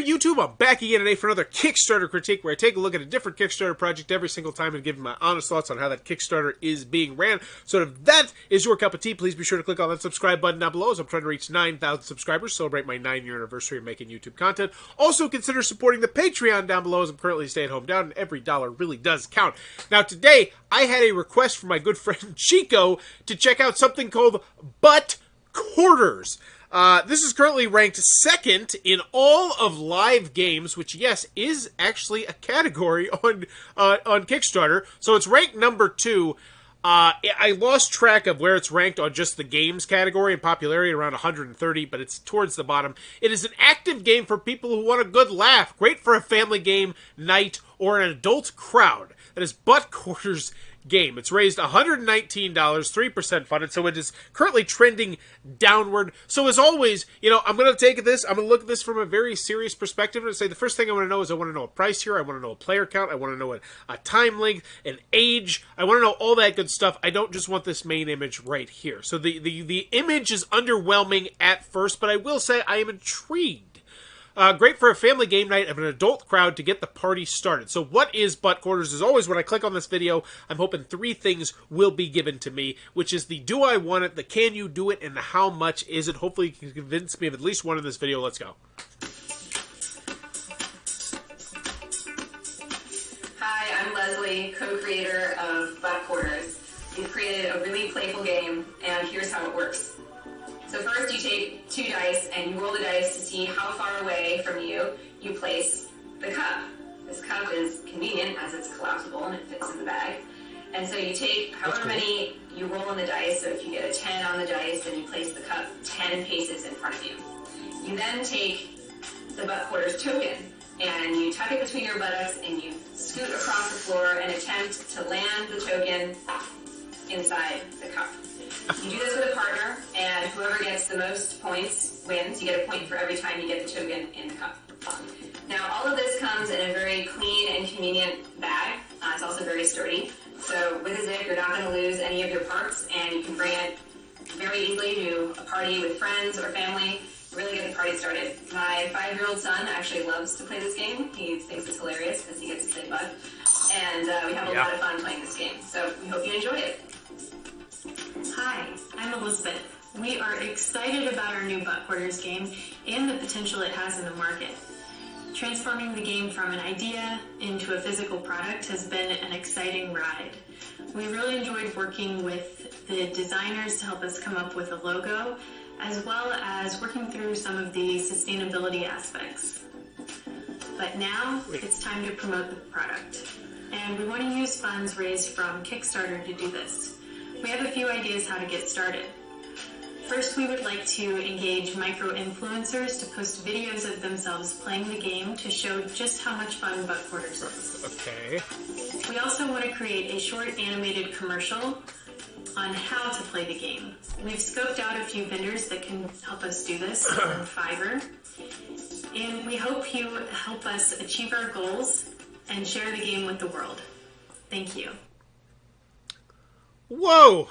YouTube? I'm back again today for another Kickstarter critique where I take a look at a different Kickstarter project every single time and give you my honest thoughts on how that Kickstarter is being ran. So if that is your cup of tea, please be sure to click on that subscribe button down below as I'm trying to reach 9,000 subscribers, celebrate my 9-year anniversary of making YouTube content. Also consider supporting the Patreon down below as I'm currently staying home down and every dollar really does count. Now today, I had a request from my good friend Chico to check out something called Butt Quarters. This is currently ranked second in all of live games, which, yes, is actually a category on Kickstarter. So it's ranked number 2. I lost track of where it's ranked on just the games category and popularity, around 130, but it's towards the bottom. It is an active game for people who want a good laugh. Great for a family game night or an adult crowd. That is Butt Quarters game. It's raised $119, 3% funded, so it is currently trending downward. So as always, you know, I'm going to take this, I'm going to look at this from a very serious perspective and say the first thing I want to know is I want to know a price here, I want to know a player count, I want to know a time length, an age, I want to know all that good stuff. I don't just want this main image right here. So the image is underwhelming at first, but I will say I am intrigued. Great for a family game night of an adult crowd to get the party started. So what is Butt Quarters? As always, when I click on this video, I'm hoping 3 things will be given to me, which is the do I want it, the can you do it, and the how much is it. Hopefully you can convince me of at least one in this video. Let's go. Hi, I'm Leslie, co-creator of Butt Quarters. We've created a really playful game, and here's how it works. So first you take 2 dice and you roll the dice to see how far away from you place the cup. This cup is convenient as it's collapsible and it fits in the bag. And so you take however many you roll on the dice, so if you get a 10 on the dice, then you place the cup 10 paces in front of you. You then take the Butt Quarters token and you tuck it between your buttocks and you scoot across the floor and attempt to land the token inside the cup. You do this with a partner, and whoever gets the most points wins. You get a point for every time you get the token in the cup. Now, all of this comes in a very clean and convenient bag. It's also very sturdy. So with a zip, you're not going to lose any of your parts, and you can bring it very easily to a party with friends or family. Really get the party started. My 5-year-old son actually loves to play this game. He thinks it's hilarious because he gets to say butt. And we have a lot of fun playing this game. So we hope you enjoy it. Hi, I'm Elizabeth. We are excited about our new Butt Quarters game and the potential it has in the market. Transforming the game from an idea into a physical product has been an exciting ride. We really enjoyed working with the designers to help us come up with a logo, as well as working through some of the sustainability aspects. But now it's time to promote the product, and we want to use funds raised from Kickstarter to do this. We have a few ideas how to get started. First, we would like to engage micro-influencers to post videos of themselves playing the game to show just how much fun Butt Quarters is. Okay. We also want to create a short animated commercial on how to play the game. We've scoped out a few vendors that can help us do this on Fiverr. And we hope you help us achieve our goals and share the game with the world. Thank you. Whoa!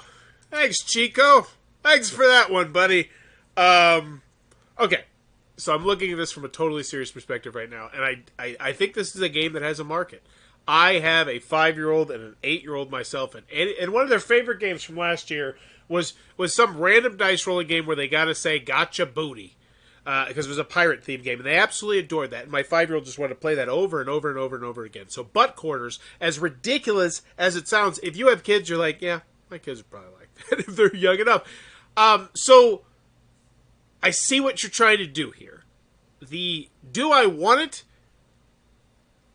Thanks, Chico. Thanks for that one, buddy. Okay, so I'm looking at this from a totally serious perspective right now, and I think this is a game that has a market. I have a 5-year-old and an 8-year-old myself, and one of their favorite games from last year was some random dice rolling game where they got to say "Gotcha Booty" because it was a pirate-themed game, and they absolutely adored that. And my 5-year-old just wanted to play that over and over and over and over again. So Butt Quarters, as ridiculous as it sounds, if you have kids, you're like, yeah, my kids are probably like that if they're young enough. So I see what you're trying to do here. The do I want it,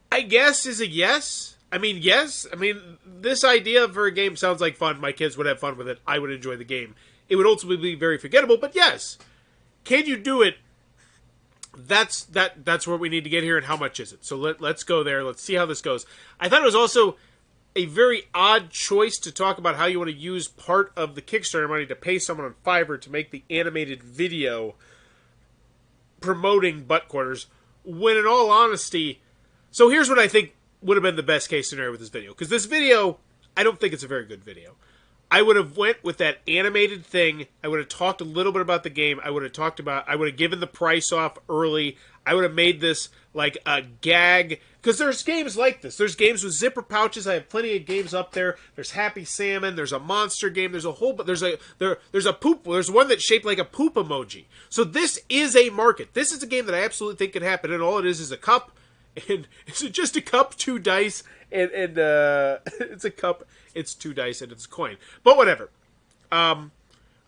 I guess, is a yes. I mean, yes. I mean, this idea for a game sounds like fun. My kids would have fun with it. I would enjoy the game. It would ultimately be very forgettable, but yes. Can you do it? That's where we need to get here, and how much is it? So let's go there. Let's see how this goes. I thought it was also a very odd choice to talk about how you want to use part of the Kickstarter money to pay someone on Fiverr to make the animated video promoting Butt Quarters, when in all honesty, so here's what I think would have been the best case scenario with this video. Because this video, I don't think it's a very good video. I would have went with that animated thing. I would have talked a little bit about the game. I would have given the price off early. I would have made this like a gag. Because there's games like this. There's games with zipper pouches. I have plenty of games up there. There's Happy Salmon. There's a monster game. There's a whole... There's a poop... There's one that's shaped like a poop emoji. So this is a market. This is a game that I absolutely think could happen. And all it is a cup. And it's just a cup, 2 dice, and it's a cup, it's 2 dice, and it's a coin. But whatever. I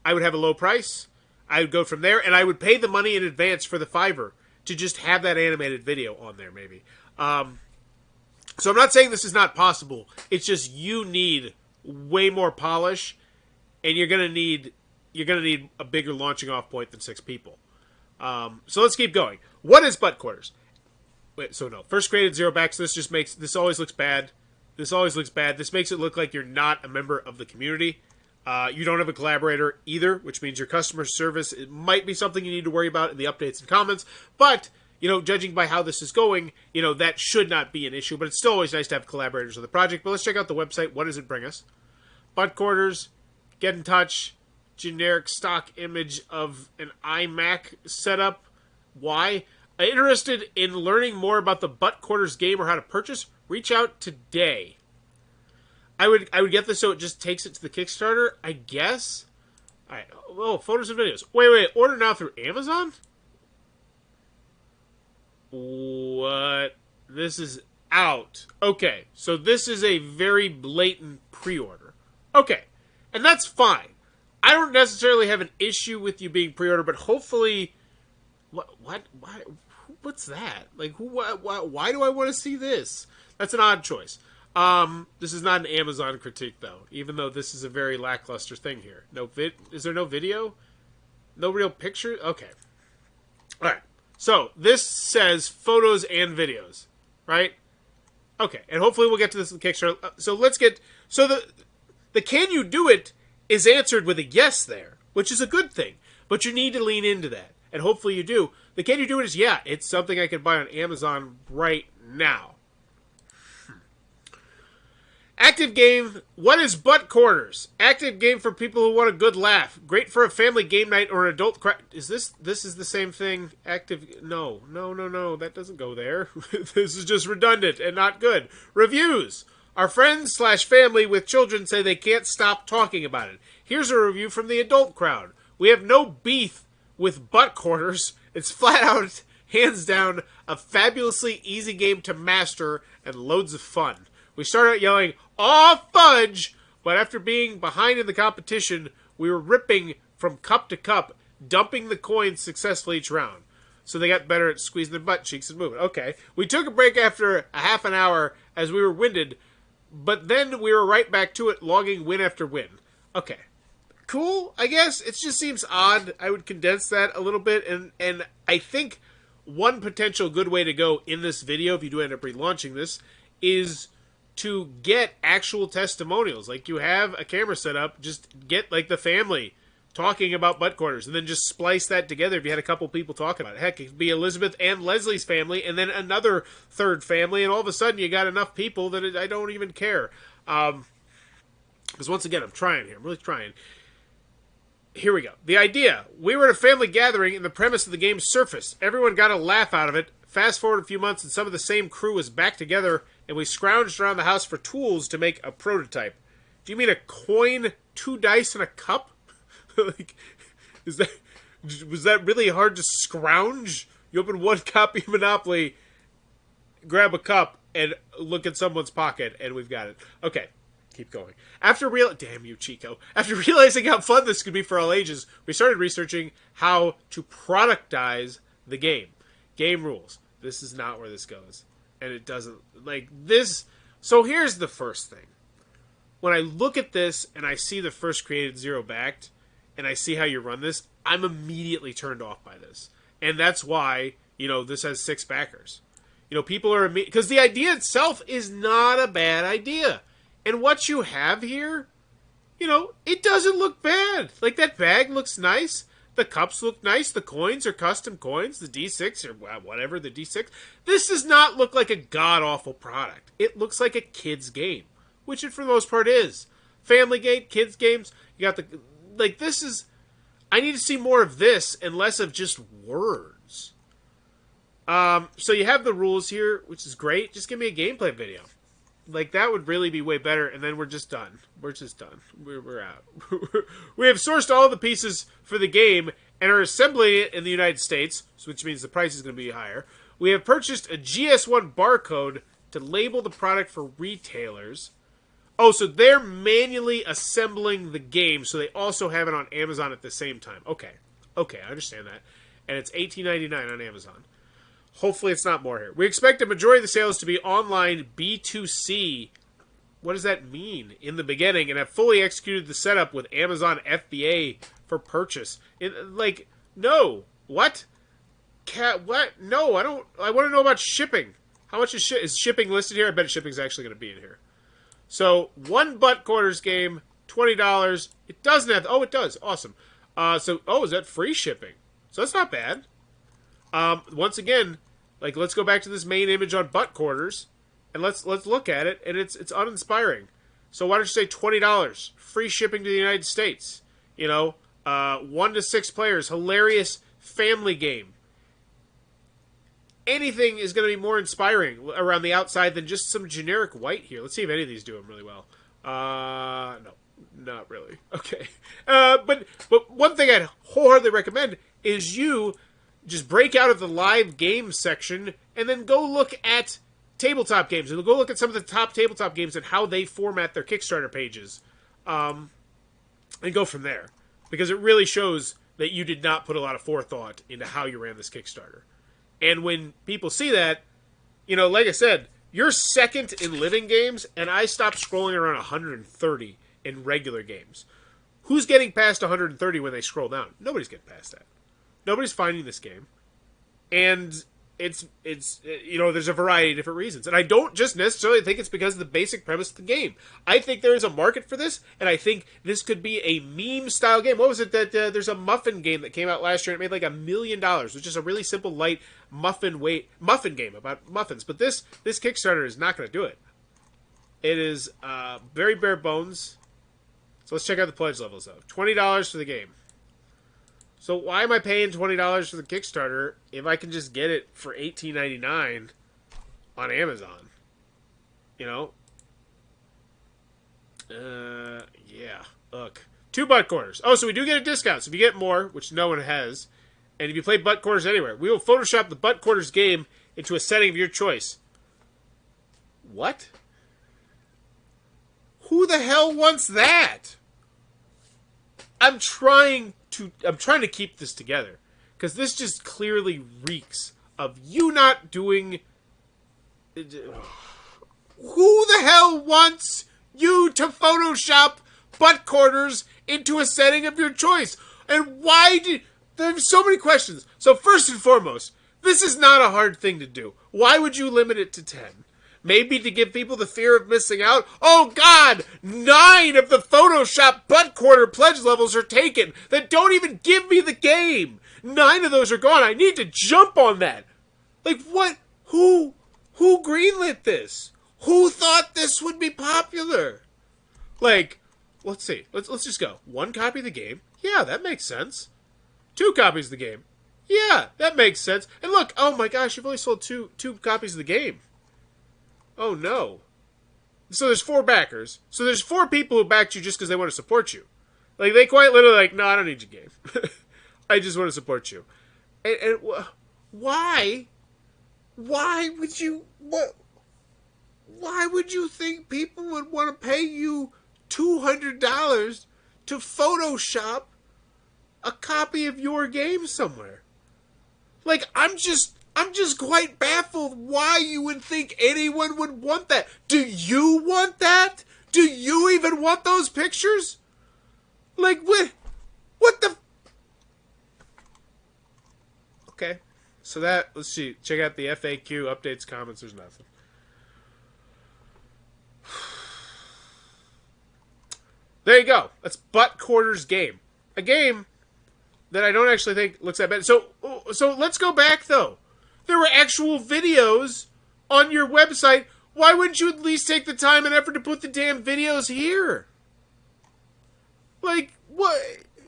would have a low price. I would go from there, and I would pay the money in advance for the $5 to just have that animated video on there, maybe. So I'm not saying this is not possible. It's just you need way more polish, and you're gonna need a bigger launching off point than 6 people. So let's keep going. What is butt quarters? Wait, so no. First created 0 backs. This always looks bad. This makes it look like you're not a member of the community. You don't have a collaborator either, which means your customer service, it might be something you need to worry about in the updates and comments. But, judging by how this is going, that should not be an issue. But it's still always nice to have collaborators on the project. But let's check out the website. What does it bring us? Butt quarters, get in touch, generic stock image of an iMac setup. Why? Interested in learning more about the Butt Quarters game or how to purchase? Reach out today. I would get this so it just takes it to the Kickstarter, I guess. All right. Oh, photos and videos. Wait. Order now through Amazon? What? This is out. Okay. So this is a very blatant pre-order. Okay. And that's fine. I don't necessarily have an issue with you being pre-order, but hopefully... What's that? Like, why do I want to see this? That's an odd choice. This is not an Amazon critique, though, even though this is a very lackluster thing here. Is there no video? No real picture? Okay. All right. So, this says photos and videos, right? Okay. And hopefully we'll get to this in the Kickstarter. So, let's get... So, the can you do it is answered with a yes there, which is a good thing. But you need to lean into that. And hopefully you do. The can you do it is, yeah, it's something I can buy on Amazon right now. Active game. What is Butt Quarters? Active game for people who want a good laugh. Great for a family game night or an adult Is this is the same thing? Active... No. That doesn't go there. This is just redundant and not good. Reviews. Our friends/family with children say they can't stop talking about it. Here's a review from the adult crowd. We have no beef with Butt Quarters. It's flat out, hands down, a fabulously easy game to master and loads of fun. We started out yelling, "Aw, fudge!" But after being behind in the competition, we were ripping from cup to cup, dumping the coins successfully each round. So they got better at squeezing their butt cheeks and moving. Okay. We took a break after a half an hour as we were winded, but then we were right back to it, logging win after win. Okay. Cool, I guess. It just seems odd. I would condense that a little bit, and I think one potential good way to go in this video, if you do end up relaunching this, is to get actual testimonials. Like, you have a camera set up, just get, like, the family talking about Butt Quarters, and then just splice that together if you had a couple people talking about it. Heck, it could be Elizabeth and Leslie's family, and then another third family, and all of a sudden you got enough people that I don't even care. Because once again, I'm trying here. I'm really trying. Here we go. The idea. We were at a family gathering and the premise of the game surfaced. Everyone got a laugh out of it. Fast forward a few months and some of the same crew was back together and we scrounged around the house for tools to make a prototype. Do you mean a coin, 2 dice, and a cup? Like, was that really hard to scrounge? You open one copy of Monopoly, grab a cup, and look at someone's pocket, and we've got it. Okay. Keep going. Damn you, Chico. After realizing how fun this could be for all ages, we started researching how to productize the game. Game rules. This is not where this goes. And it doesn't, like, this... So here's the first thing. When I look at this, and I see the first created 0 backed, and I see how you run this, I'm immediately turned off by this. And that's why, this has 6 backers. People are... Because the idea itself is not a bad idea. And what you have here, it doesn't look bad. Like, that bag looks nice. The cups look nice. The coins are custom coins. The D6 or whatever, the D6. This does not look like a god-awful product. It looks like a kid's game, which it for the most part is. family game, kids games. You got the like. This is. I need to see more of this and less of just words. So you have the rules here, which is great. Just give me a gameplay video. Like, that would really be way better, and then we're just done. We're just done. We're out. We have sourced all the pieces for the game and are assembling it in the United States, which means the price is going to be higher. We have purchased a GS1 barcode to label the product for retailers. Oh, so they're manually assembling the game, so they also have it on Amazon at the same time. Okay, I understand that. And it's $18.99 on Amazon. Hopefully it's not more here. We expect a majority of the sales to be online B2C. What does that mean? In the beginning, and have fully executed the setup with Amazon FBA for purchase. No. What? What? No, I don't. I want to know about shipping. How much is shipping listed here? I bet shipping's actually going to be in here. So, one butt quarters game, $20. It doesn't have... Oh, it does. Awesome. Is that free shipping? So that's not bad. Once again, let's go back to this main image on butt quarters, and let's look at it, and it's uninspiring. So why don't you say $20, free shipping to the United States? 1 to 6 players, hilarious family game. Anything is going to be more inspiring around the outside than just some generic white here. Let's see if any of these do them really well. No, not really. Okay, but one thing I'd wholeheartedly recommend is you just break out of the live games section and then go look at tabletop games. And go look at some of the top tabletop games and how they format their Kickstarter pages. And go from there. Because it really shows that you did not put a lot of forethought into how you ran this Kickstarter. And when people see that, like I said, you're second in living games, and I stopped scrolling around 130 in regular games. Who's getting past 130 when they scroll down? Nobody's getting past that. Nobody's finding this game, and it's there's a variety of different reasons, and I don't just necessarily think it's because of the basic premise of the game. I think there is a market for this, and I think this could be a meme style game. What was it that there's a muffin game that came out last year and it made like $1 million, which is a really simple, light muffin game about muffins. But this Kickstarter is not going to do it. It is very bare bones. So let's check out the pledge levels though. $20 for the game. So why am I paying $20 for the Kickstarter if I can just get it for $18.99 on Amazon? Yeah. Look. 2 butt quarters. Oh, so we do get a discount. So if you get more, which no one has, and if you play butt quarters anywhere, we will Photoshop the butt quarters game into a setting of your choice. What? Who the hell wants that? I'm trying to keep this together, because this just clearly reeks of you not doing... Who the hell wants you to Photoshop butt quarters into a setting of your choice? And why did... There's so many questions. So first and foremost, this is not a hard thing to do. Why would you limit it to 10? Maybe to give people the fear of missing out? Oh God! 9 of the Photoshop butt quarter pledge levels are taken that don't even give me the game! 9 of those are gone. I need to jump on that! What? Who greenlit this? Who thought this would be popular? Let's see. Let's just go. 1 copy of the game? Yeah, that makes sense. 2 copies of the game? Yeah, that makes sense. And look, oh my gosh, you've only sold two copies of the game. Oh no. So there's 4 backers. So there's 4 people who backed you just because they want to support you. They quite literally no, I don't need your game. I just want to support you. And why? Why would you... Why would you think people would want to pay you $200 to Photoshop a copy of your game somewhere? I'm just quite baffled why you would think anyone would want that. Do you want that? Do you even want those pictures? What the... Okay. So let's see. Check out the FAQ, updates, comments, there's nothing. There you go. That's Butt Quarters Game. A game that I don't actually think looks that bad. So let's go back, though. There were actual videos on your website. Why wouldn't you at least take the time and effort to put the damn videos here? Like, what?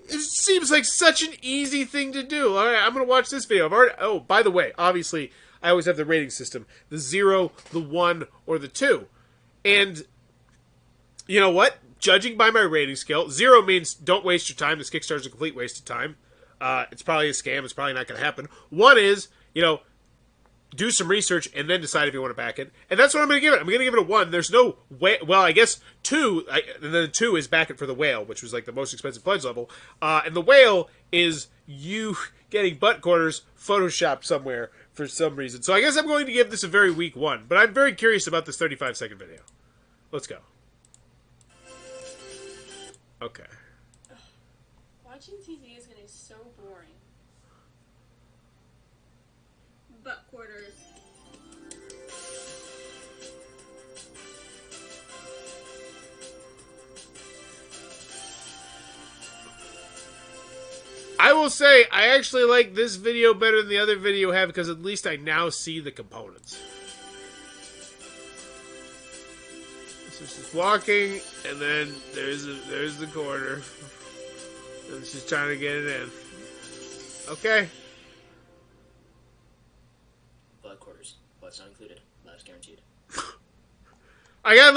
It seems like such an easy thing to do. All right, I'm going to watch this video. Oh, by the way, obviously, I always have the rating system. The 0, the 1, or the 2. And, you know what? Judging by my rating scale, 0 means don't waste your time. This Kickstarter's a complete waste of time. It's probably a scam. It's probably not going to happen. 1 is, do some research and then decide if you want to back it. And that's what I'm going to give it. I'm going to give it a 1. There's no way. Well, I guess 2. And then 2 is back it for the whale, which was like the most expensive pledge level. And the whale is you getting butt quarters photoshopped somewhere for some reason. So I guess I'm going to give this a very weak 1. But I'm very curious about this 35-second video. Let's go. Okay. Watching TV is getting so boring. Butt quarters. I will say, I actually like this video better than the other video I have because at least I now see the components. So she's walking, and then there's the corner. And she's trying to get it in. Okay. Blood quarters. Blood's not included. Life's guaranteed. I got at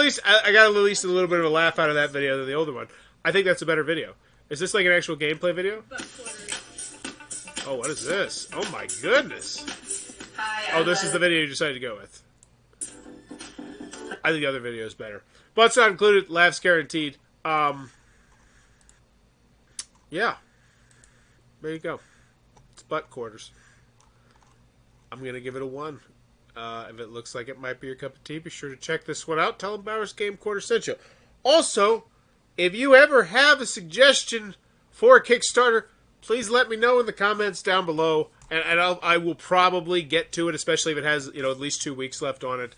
least a little bit of a laugh out of that video than the older one. I think that's a better video. Is this like an actual gameplay video? Butt quarters. Oh, what is this? Oh my goodness. Hi. Oh, this is the video you decided to go with. I think the other video is better. Butts not included, laughs guaranteed. Yeah. There you go. It's butt quarters. I'm going to give it a 1. If it looks like it might be your cup of tea, be sure to check this one out. Tell them Bowers Game Quarter sent you. Also, if you ever have a suggestion for a Kickstarter, please let me know in the comments down below. And I will probably get to it, especially if it has, at least 2 weeks left on it.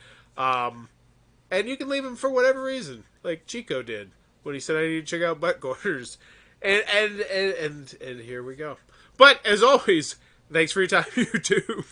And you can leave them for whatever reason, like Chico did when he said I need to check out butt quarters. And here we go. But as always, thanks for your time, YouTube.